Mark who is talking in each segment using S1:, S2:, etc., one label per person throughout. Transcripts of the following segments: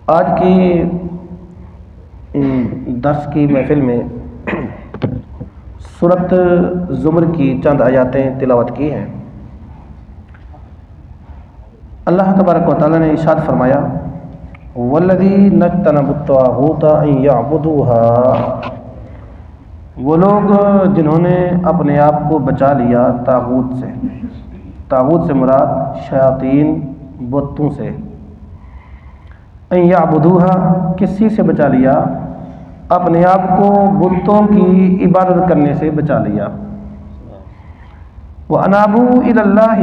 S1: آج کی درس کی محفل میں سورۃ زمر کی چند آیاتیں تلاوت کی ہیں۔ اللہ تبارک و تعالیٰ نے ارشاد فرمایا وَالَّذِينَ اجْتَنَبُوا الطَّاغُوتَ أَن يَعْبُدُوهَا، وہ لوگ جنہوں نے اپنے آپ کو بچا لیا طاغوت سے۔ طاغوت سے مراد شیاطین بتوں سے۔ ان یعبدوها، کس چیز سے بچا لیا؟ اپنے آپ کو بتوں کی عبادت کرنے سے بچا لیا۔ وَأَنَابُوا إِلَى اللَّهِ،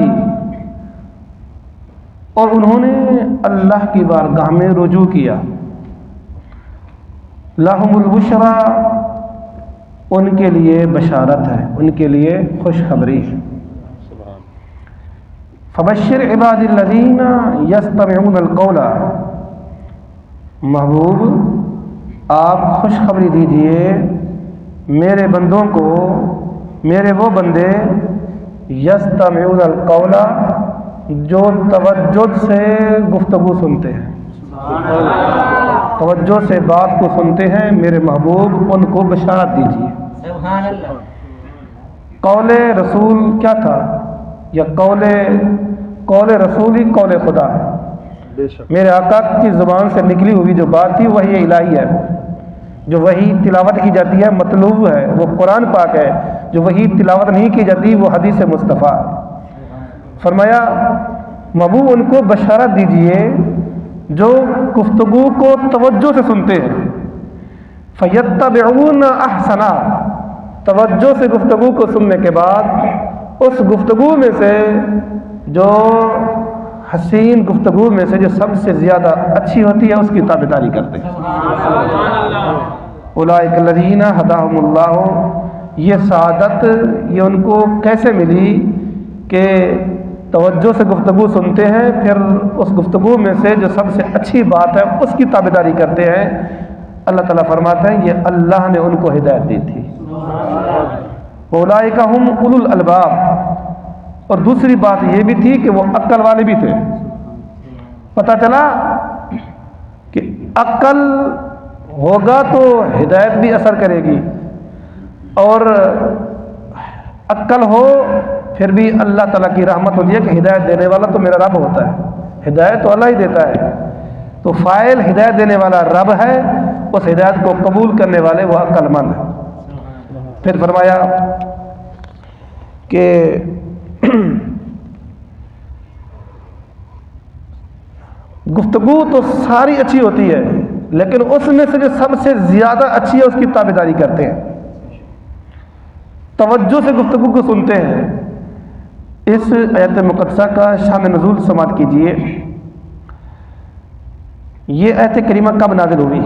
S1: اور انہوں نے اللہ کی بارگاہ میں رجوع کیا۔ لَهُمُ الْبُشْرَى، ان کے لیے بشارت ہے، ان کے لیے خوشخبری ہے۔ فَبَشِّرْ عِبَادِ الَّذِينَ يَسْتَمِعُونَ الْقَوْلَ، محبوب آپ خوشخبری دیجئے میرے بندوں کو، میرے وہ بندے یستمعون القول، جو توجہ سے گفتگو سنتے ہیں، توجہ سے بات کو سنتے ہیں، میرے محبوب ان کو بشارت دیجئے۔ قول رسول کیا تھا؟ یا قول رسول ہی قول خدا ہے۔ میرے آقا کی زبان سے نکلی ہوئی جو بات تھی وہی الہی ہے، جو وہی تلاوت کی جاتی ہے مطلوب ہے، وہ قرآن پاک ہے۔ جو وہی تلاوت نہیں کی جاتی وہ حدیث مصطفیٰ ہے۔ فرمایا محبوب ان کو بشارت دیجئے جو گفتگو کو توجہ سے سنتے ہیں۔ فَيَتَّبِعُونَ أَحْسَنَا، توجہ سے گفتگو کو سننے کے بعد اس گفتگو میں سے جو حسین گفتگو میں سے جو سب سے زیادہ اچھی ہوتی ہے اس کی تابعداری کرتے ہیں۔ اولئک الذین ھداھم اللہ، یہ سعادت یہ ان کو کیسے ملی کہ توجہ سے گفتگو سنتے ہیں، پھر اس گفتگو میں سے جو سب سے اچھی بات ہے اس کی تابعداری کرتے ہیں۔ اللہ تعالیٰ فرماتے ہیں یہ اللہ نے ان کو ہدایت دی تھی۔ اولئک ھم اولو الالباب، اور دوسری بات یہ بھی تھی کہ وہ عقل والے بھی تھے۔ پتہ چلا کہ عقل ہوگا تو ہدایت بھی اثر کرے گی، اور عقل ہو پھر بھی اللہ تعالیٰ کی رحمت ہوتی ہے کہ ہدایت دینے والا تو میرا رب ہوتا ہے، ہدایت تو اللہ ہی دیتا ہے، تو فاعل ہدایت دینے والا رب ہے، اس ہدایت کو قبول کرنے والے وہ عقل مند ہے۔ پھر فرمایا کہ گفتگو تو ساری اچھی ہوتی ہے لیکن اس میں سے جو سب سے زیادہ اچھی ہے اس کی تابعداری کرتے ہیں، توجہ سے گفتگو کو سنتے ہیں۔ اس آیت مقدسہ کا شان نزول سماعت کیجئے۔ یہ آیت کریمہ کب نازل ہوئی؟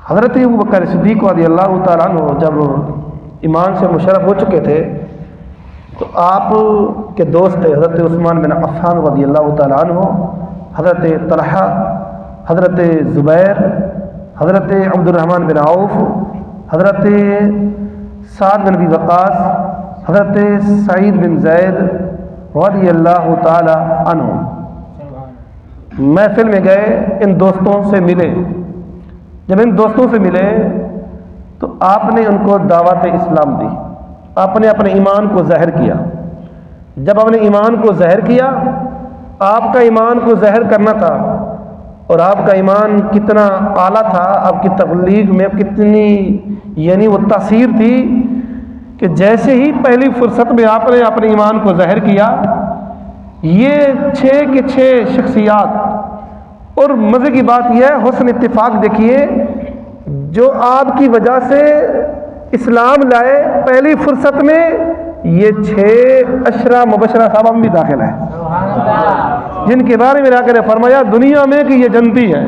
S1: حضرت ابوبکر صدیق رضی اللہ تعالیٰ عنہ جب ایمان سے مشرف ہو چکے تھے تو آپ کے دوست تھے حضرت عثمان بن عفان رضی اللہ تعالیٰ عنہ، حضرت طلحہ، حضرت زبیر، حضرت عبد الرحمن بن عوف، حضرت سعد بن ابی وقاص، حضرت سعید بن زید رضی اللہ تعالیٰ عنہ محفل میں گئے، ان دوستوں سے ملے۔ جب ان دوستوں سے ملے تو آپ نے ان کو دعوت اسلام دی، آپ نے اپنے ایمان کو ظاہر کیا۔ جب آپ نے ایمان کو ظاہر کیا، آپ کا ایمان کو ظاہر کرنا تھا، اور آپ کا ایمان کتنا اعلیٰ تھا، آپ کی تبلیغ میں کتنی یعنی وہ تاثیر تھی کہ جیسے ہی پہلی فرصت میں آپ نے اپنے ایمان کو ظاہر کیا، یہ 6 کی 6 شخصیات، اور مزے کی بات یہ ہے حسن اتفاق دیکھیے، جو آپ کی وجہ سے اسلام لائے پہلی فرصت میں یہ 6 عشرہ مبشرہ صاحب بھی داخل ہیں، جن کے بارے میں آقا نے فرمایا دنیا میں کہ یہ جنتی ہے۔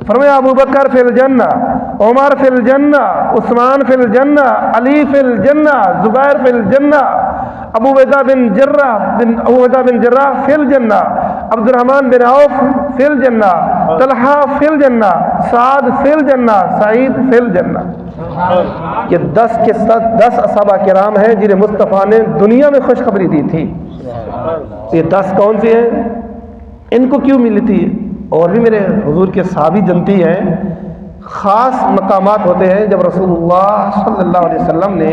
S1: فرمایا ابو بکر فی الجنہ، عمر فی الجنہ، عثمان فی الجنہ، علی فی الجنہ، زبیر فی الجنہ، ابو عبیدہ بن جراح فی الجنہ، عبد الرحمن بن عوف فی الجنہ، طلحہ فی الجنہ، سعد فی الجنہ، سعید فی الجنہ۔ یہ 10 کے 10 صحابہ کرام ہیں جنہیں مصطفیٰ نے دنیا میں خوشخبری دی تھی۔ یہ 10 کون سے ہیں؟ ان کو کیوں ملی تھی؟ اور بھی میرے حضور کے صحابی جنتی ہیں، خاص مقامات ہوتے ہیں جب رسول اللہ صلی اللہ علیہ وسلم نے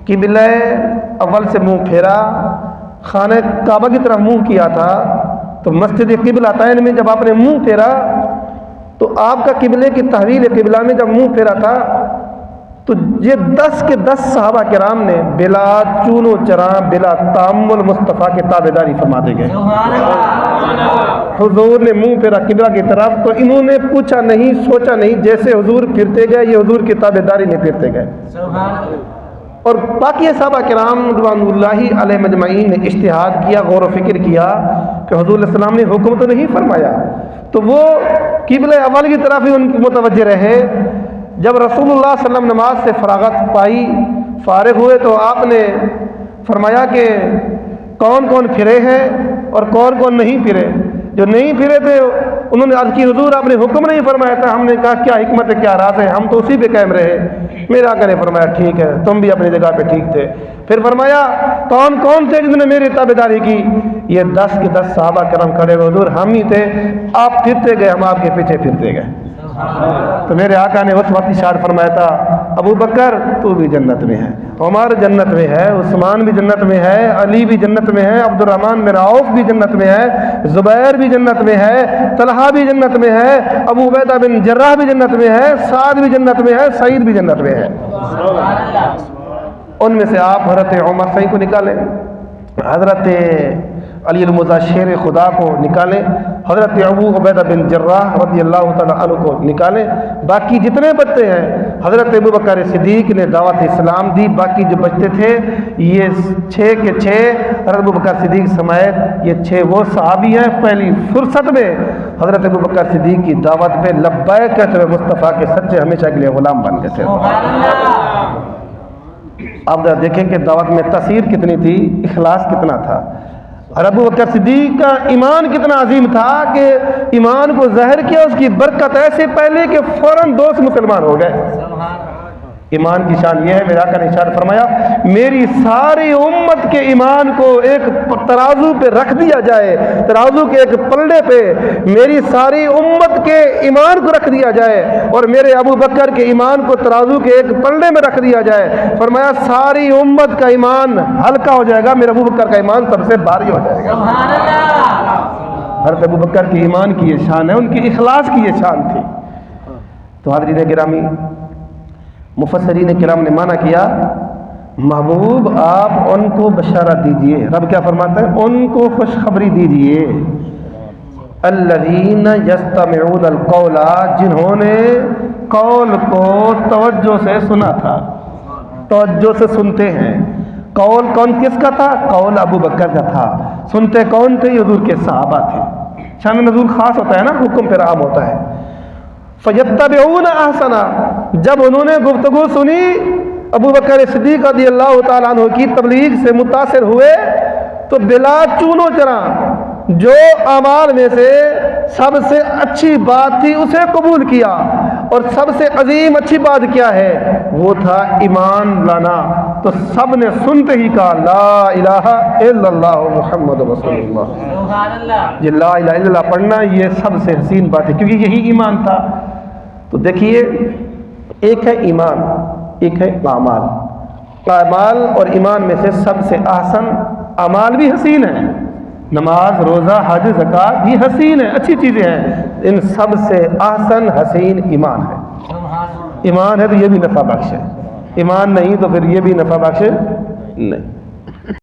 S1: قبلہ اول سے منہ پھیرا، خانہ کعبہ کی طرف منہ کیا تھا، تو مسجد قبلتین میں جب آپ نے منہ پھیرا تو آپ کا قبلے کی تحویل قبلہ میں جب منہ پھیرا تھا تو یہ 10 کے 10 صحابہ کرام نے بلا چون و چراں بلا تامل مصطفیٰ کے تابعداری فرماتے گئے۔ حضور نے منہ پھیرا قبلہ کی طرف تو انہوں نے پوچھا نہیں، سوچا نہیں، جیسے حضور پھرتے گئے یہ حضور کی تابعداری میں پھرتے گئے۔ اور باقی صحابہ کرام رضوان اللہ علیہ مجمعین نے اجتہاد کیا، غور و فکر کیا کہ حضور علیہ السلام نے حکم تو نہیں فرمایا، تو وہ قبلہ اول کی طرف ہی ان کی متوجہ رہے۔ جب رسول اللہ صلی اللہ علیہ وسلم نماز سے فراغت پائی، فارغ ہوئے، تو آپ نے فرمایا کہ کون کون پھرے ہیں اور کون کون نہیں پھرے۔ جو نہیں پھرے تھے انہوں نے عرض کی حضور آپ نے حکم نہیں فرمایا تھا۔ ہم نے کہا کیا حکمت ہے، کیا راز ہے، ہم تو اسی پہ قائم رہے۔ میرے آقا نے فرمایا ٹھیک ہے، تم بھی اپنی جگہ پہ ٹھیک تھے۔ پھر فرمایا کون کون تھے جنہوں نے میری تابعداری کی؟ یہ 10 کے 10 صحابہ کرام کھڑے ہوئے، حضور ہم ہی تھے، آپ پھرتے گئے، ہم آپ کے پیچھے پھرتے گئے۔ تو میرے آقا نے اس وقت اشارہ فرمایا تھا ابو بکر تو بھی جنت میں ہے، عمر جنت میں ہے، عثمان بھی جنت میں ہے، علی بھی جنت میں ہے، عبد الرحمن بن عوف بھی جنت میں ہے، زبیر بھی جنت میں ہے، طلحہ بھی جنت میں ہے، ابو عبیدہ بن جراح بھی جنت میں ہے، سعد بھی جنت میں ہے، سعید بھی جنت میں ہے۔ ان میں سے آپ حضرت عمر سعید کو نکالیں، حضرت علی المرتضیٰ شیر خدا کو نکالیں، حضرت ابو عبیدہ بن جراح رضی اللہ تعالیٰ عنہ کو نکالیں، باقی جتنے بچتے ہیں حضرت ابو بکر صدیق نے دعوت اسلام دی، باقی جو بچتے تھے یہ 6 کے 6 حضرت ابو بکر صدیق سمیت یہ 6 وہ صحابی ہیں پہلی فرصت میں حضرت ابو بکر صدیق کی دعوت پہ لبیک کہتے ہوئے مصطفیٰ کے سچے ہمیشہ کے لیے غلام بن گئے تھے۔ آپ ذرا دیکھیں کہ دعوت میں تاثیر کتنی تھی، اخلاص کتنا تھا۔ اور ابو بکر صدیق کا ایمان کتنا عظیم تھا کہ ایمان کو ظاہر کیا، اس کی برکت ایسے پہلے کہ فوراً دوست مسلمان ہو گئے۔ ایمان کی شان یہ ہے، میرے آقا نے ارشاد فرمایا میری ساری امت کے ایمان کو ایک ترازو پہ رکھ دیا جائے، ترازو کے ایک پلڑے پہ میری ساری امت کے ایمان کو رکھ دیا جائے اور میرے ابو بکر کے ایمان کو ترازو کے ایک پلڑے میں رکھ دیا جائے، فرمایا ساری امت کا ایمان ہلکا ہو جائے گا، میرے ابو بکر کا ایمان سب سے بھاری ہو جائے گا۔ حضرت ابو بکر کی ایمان کی یہ شان ہے، ان کی اخلاص کی یہ شان تھی۔ تو حاضرین گرامی، مفسرین کرام نے معنی کیا محبوب آپ ان کو بشارت دیجئے، رب کیا فرماتا ہے ان کو خوشخبری دیجئے، الذین یستمعون القول، جنہوں نے قول کو توجہ سے سنا تھا، توجہ سے سنتے ہیں۔ قول کون کس کا تھا؟ قول ابو بکر کا تھا۔ سنتے کون تھے؟ حضور کے صحابہ تھے۔ شان نزول خاص ہوتا ہے نا، حکم پھر عام ہوتا ہے۔ فیتبعون احسنا، جب انہوں نے گفتگو سنی ابو بکر صدیق رضی اللہ تعالیٰ عنہ کی تبلیغ سے متاثر ہوئے تو بلا چون و چراں جو اعمال میں سے سب سے اچھی بات تھی اسے قبول کیا، اور سب سے عظیم اچھی بات کیا ہے وہ تھا ایمان لانا۔ تو سب نے سنتے ہی کہا لا الہ الا اللہ محمد رسول اللہ۔ یہ لا الہ الا اللہ پڑھنا یہ سب سے حسین بات ہے کیونکہ یہی ایمان تھا۔ تو دیکھیے ایک ہے ایمان، ایک ہے اعمال۔ اعمال اور ایمان میں سے سب سے احسن اعمال بھی حسین ہیں، نماز روزہ حج زکوٰۃ یہ حسین ہیں، اچھی چیزیں ہیں، ان سب سے احسن حسین ایمان ہے۔ ایمان ہے تو یہ بھی نفع بخش ہے، ایمان نہیں تو پھر یہ بھی نفع بخش نہیں۔